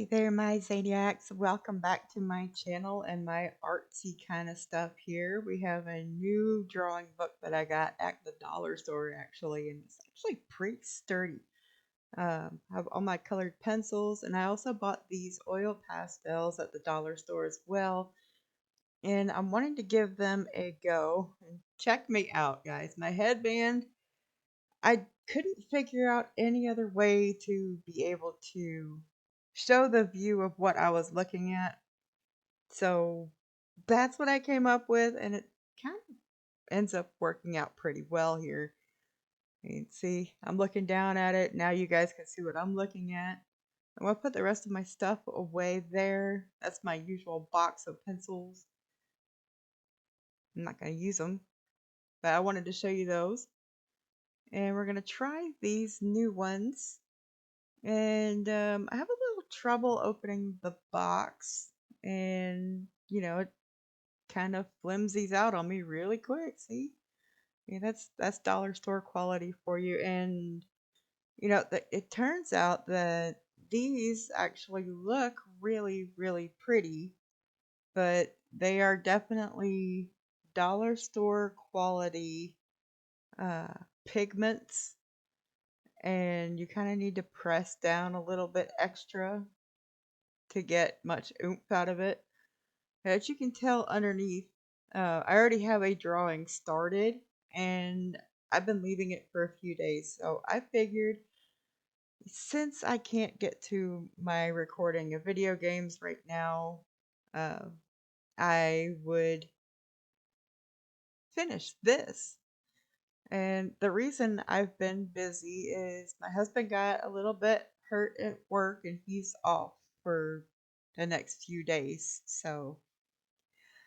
there, my Zaniacs. Welcome back to my channel and my artsy kind of stuff here. We have a new drawing book that I got at the dollar store, actually, and it's actually pretty sturdy. I have all my colored pencils, and I also bought these oil pastels at the dollar store as well. And I'm wanting to give them a go. And check me out, guys. My headband, I couldn't figure out any other way to be able to show the view of what I was looking at. So that's what I came up with, and it kind of ends up working out pretty well here. You can see I'm looking down at it. Now you guys can see what I'm looking at. I'm going to put the rest of my stuff away there. That's my usual box of pencils. I'm not going to use them, but I wanted to show you those. And we're going to try these new ones. And I have a little trouble opening the box, and it kind of flimsies out on me really quick. See, yeah, that's dollar store quality for you. And it turns out that these actually look really, really pretty, but they are definitely dollar store quality uh, pigments, and you kind of need to press down a little bit extra to get much oomph out of it. As you can tell underneath, I already have a drawing started, and I've been leaving it for a few days. So I figured, since I can't get to my recording of video games right now, uh, I would finish this. And the reason I've been busy is my husband got a little bit hurt at work, and he's off for the next few days. So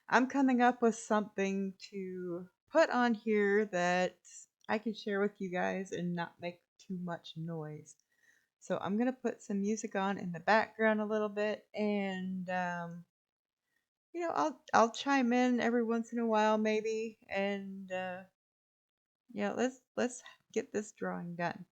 I'm coming up with something to put on here that I can share with you guys and not make too much noise. So I'm gonna put some music on in the background a little bit, and I'll chime in every once in a while maybe, and let's get this drawing done.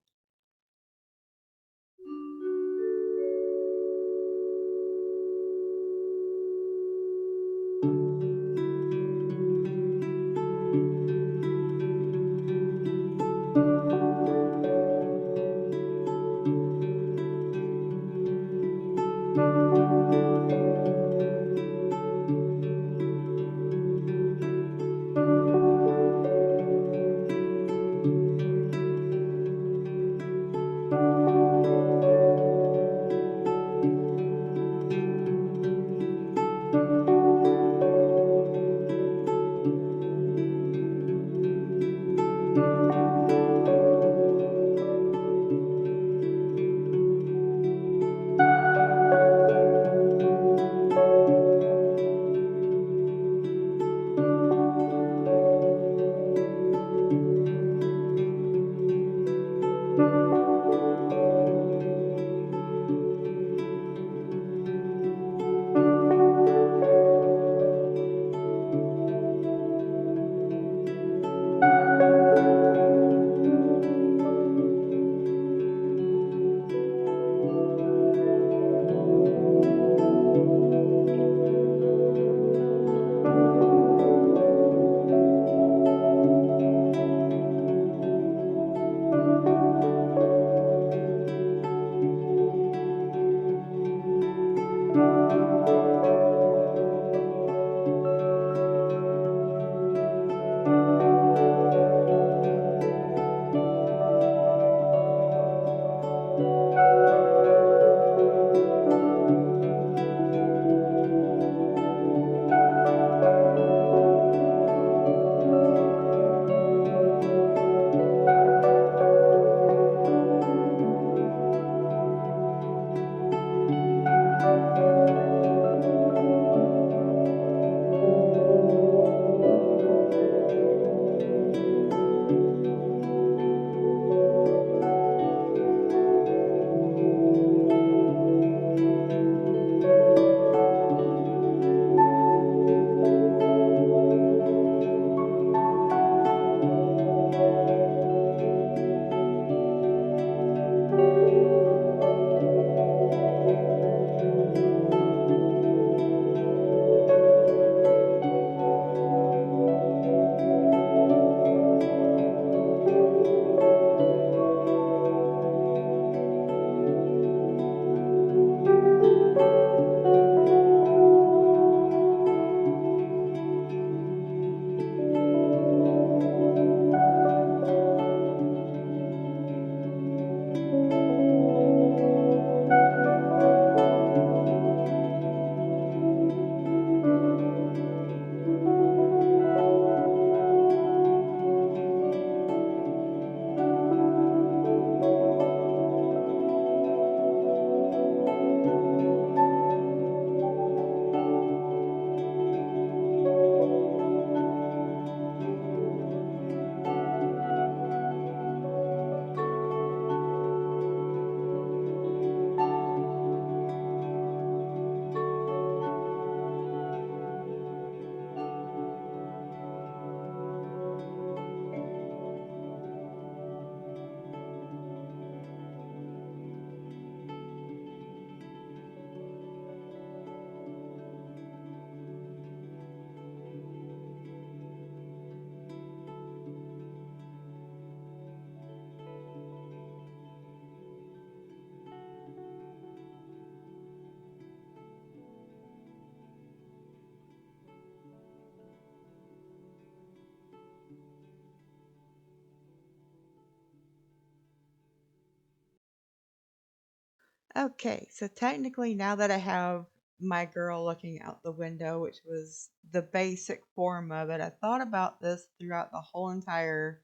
Okay, so technically, now that I have my girl looking out the window, which was the basic form of it, I thought about this throughout the whole entire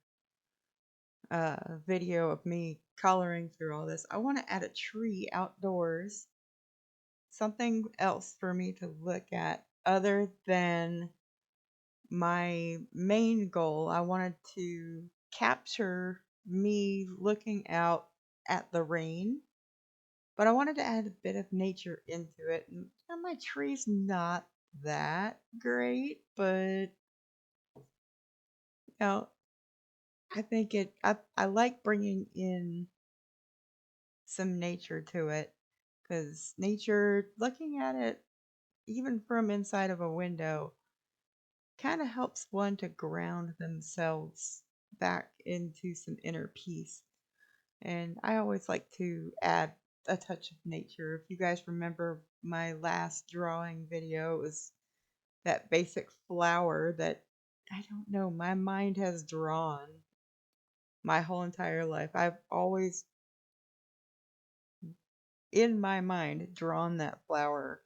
video of me coloring through all this. I want to add a tree outdoors, something else for me to look at other than my main goal. I wanted to capture me looking out at the rain, but I wanted to add a bit of nature into it. And my tree's not that great, but you know, I think I like bringing in some nature to it because nature, looking at it even from inside of a window, kind of helps one to ground themselves back into some inner peace. And I always like to add a touch of nature. If you guys remember my last drawing video, it was that basic flower that I don't know, my mind has drawn my whole entire life. I've always, in my mind, drawn that flower,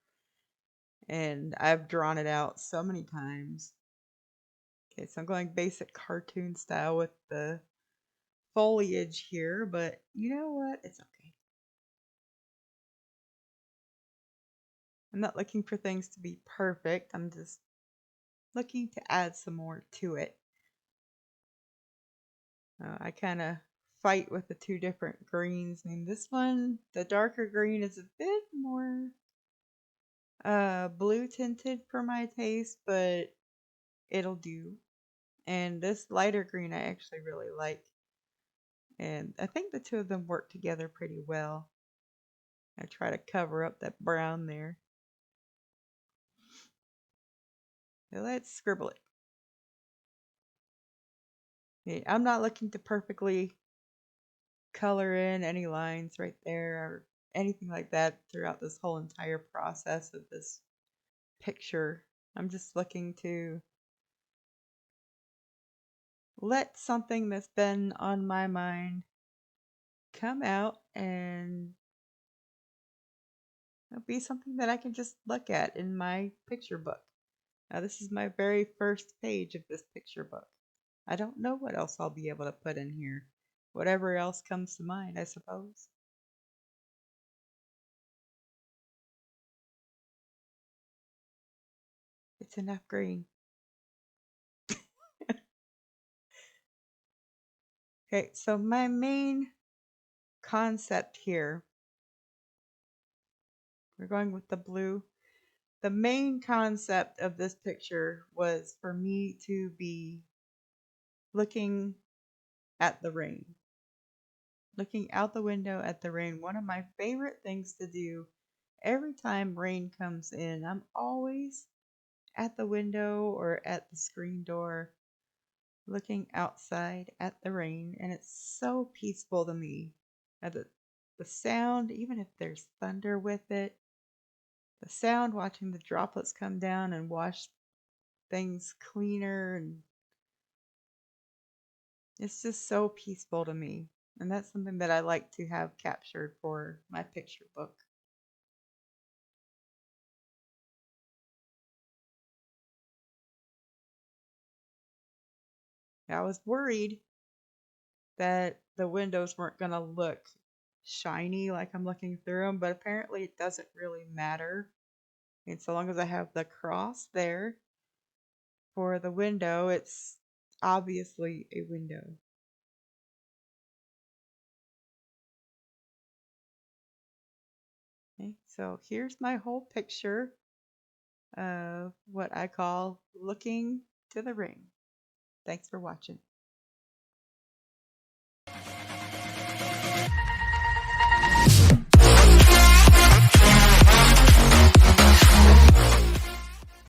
and I've drawn it out so many times. Okay, so I'm going basic cartoon style with the foliage here, but you know what? It's okay. I'm not looking for things to be perfect. I'm just looking to add some more to it. I kind of fight with the two different greens. I mean, this one, the darker green, is a bit more blue tinted for my taste, but it'll do. And this lighter green I actually really like. And I think the two of them work together pretty well. I try to cover up that brown there. So let's scribble it. Okay, I'm not looking to perfectly color in any lines right there or anything like that throughout this whole entire process of this picture. I'm just looking to let something that's been on my mind come out and be something that I can just look at in my picture book. Now, this is my very first page of this picture book. I don't know what else I'll be able to put in here. Whatever else comes to mind, I suppose. It's enough green. Okay, so my main concept here, we're going with the blue. The main concept of this picture was for me to be looking at the rain, looking out the window at the rain. One of my favorite things to do every time rain comes in, I'm always at the window or at the screen door looking outside at the rain, and it's so peaceful to me. The sound, even if there's thunder with it, the sound watching the droplets come down and wash things cleaner, and it's just so peaceful to me. And that's something that I like to have captured for my picture book. I was worried that the windows weren't going to look shiny like I'm looking through them, but apparently it doesn't really matter. And so long as I have the cross there for the window, it's obviously a window. Okay, so here's my whole picture of what I call looking to the ring. Thanks for watching.